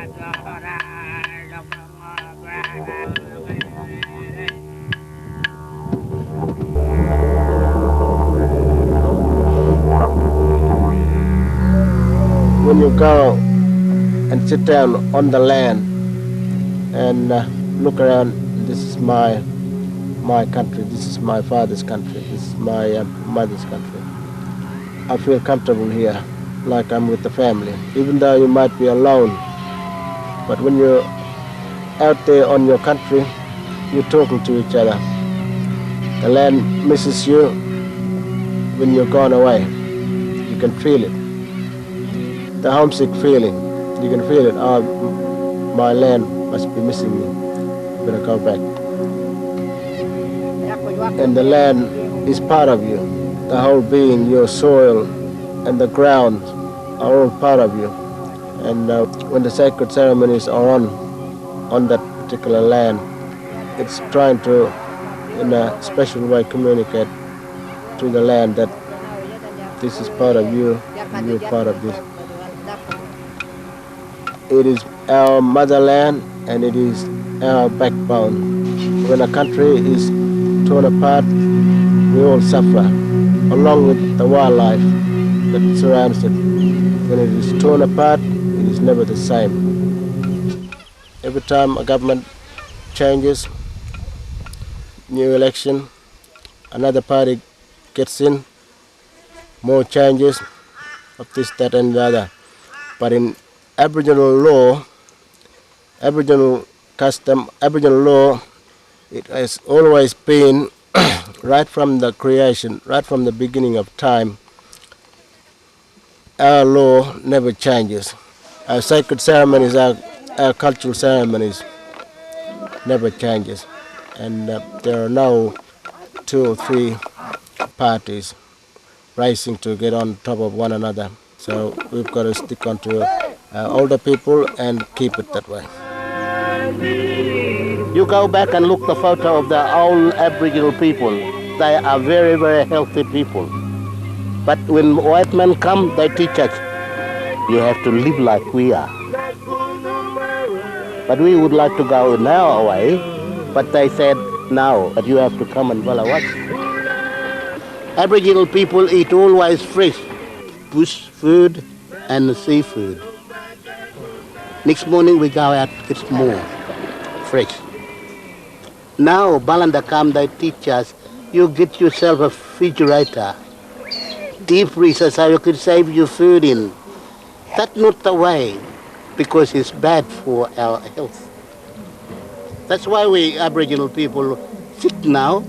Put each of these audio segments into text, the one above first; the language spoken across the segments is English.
When you go and sit down on the land and look around, this is my country, this is my father's country, this is my mother's country. I feel comfortable here, like I'm with the family, even though you might be alone. But when you're out there on your country, you're talking to each other. The land misses you when you're gone away. You can feel it. The homesick feeling, you can feel it. Oh, my land must be missing me. I'm gonna go back. And the land is part of you. The whole being, your soil and the ground are all part of you. And when the sacred ceremonies are on that particular land, it's trying to, in a special way, communicate to the land that this is part of you, and you're part of this. It is our motherland and it is our backbone. When a country is torn apart, we all suffer, along with the wildlife that surrounds it. When it is torn apart, it is never the same. Every time a government changes, new election, another party gets in, more changes of this, that and the other. But in Aboriginal law, Aboriginal custom, Aboriginal law, it has always been right from the creation, right from the beginning of time. Our law never changes. Our sacred ceremonies, our cultural ceremonies never changes. And there are no 2 or 3 parties racing to get on top of one another. So we've got to stick on to older people and keep it that way. You go back and look the photo of the old Aboriginal people. They are very, very healthy people. But when white men come, they teach us, you have to live like we are. But we would like to go now away, but they said, no, but you have to come and follow us. Aboriginal people eat always fresh, bush food and seafood. Next morning we go out, it's more fresh. Now, Balanda come, they teach us, you get yourself a refrigerator, deep freezer so you could save your food in. That's not the way, because it's bad for our health. That's why we Aboriginal people sick now,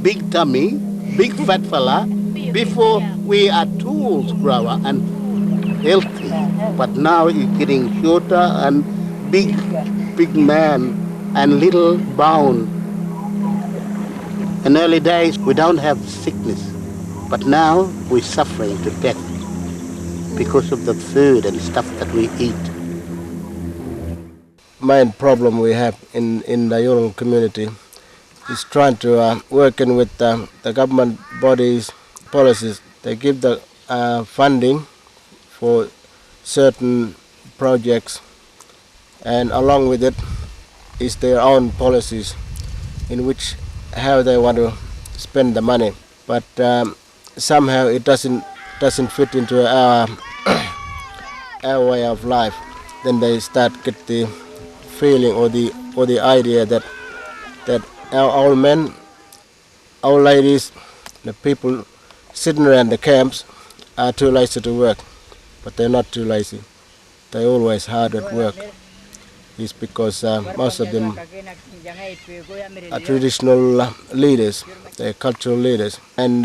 big tummy, big fat fella, before we are tools grower and healthy. But now it's getting shorter and big man and little bone. In early days we don't have sickness, but now we're suffering to death because of the food and stuff that we eat. Main problem we have in the Yolngu community is trying to work in with the government bodies, policies. They give the funding for certain projects, and along with it is their own policies in which how they want to spend the money. But somehow it doesn't fit into our our way of life. Then they start get the feeling or the idea that our old men, old ladies, the people sitting around the camps are too lazy to work. But they're not too lazy. They're always hard at work. It's because most of them are traditional leaders, they're cultural leaders, and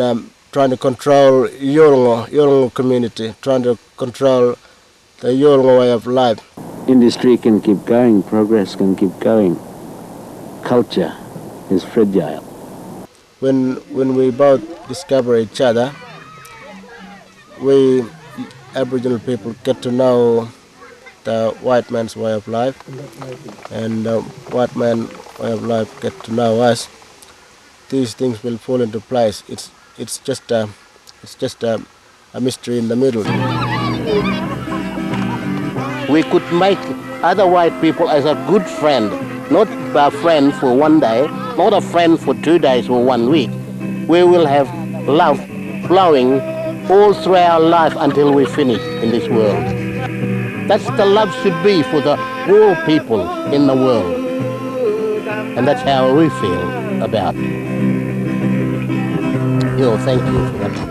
trying to control Yolngu community, trying to control the Yolngu way of life. Industry can keep going, progress can keep going. Culture is fragile. When we both discover each other, we Aboriginal people get to know the white man's way of life, and the white man's way of life get to know us. These things will fall into place. It's just a mystery in the middle. we could make other white people as a good friend, not a friend for one day, not a friend for 2 days or 1 week. We will have love flowing all through our life until we finish in this world. That's the love should be for the all people in the world. And that's how we feel about it. Thank you for that.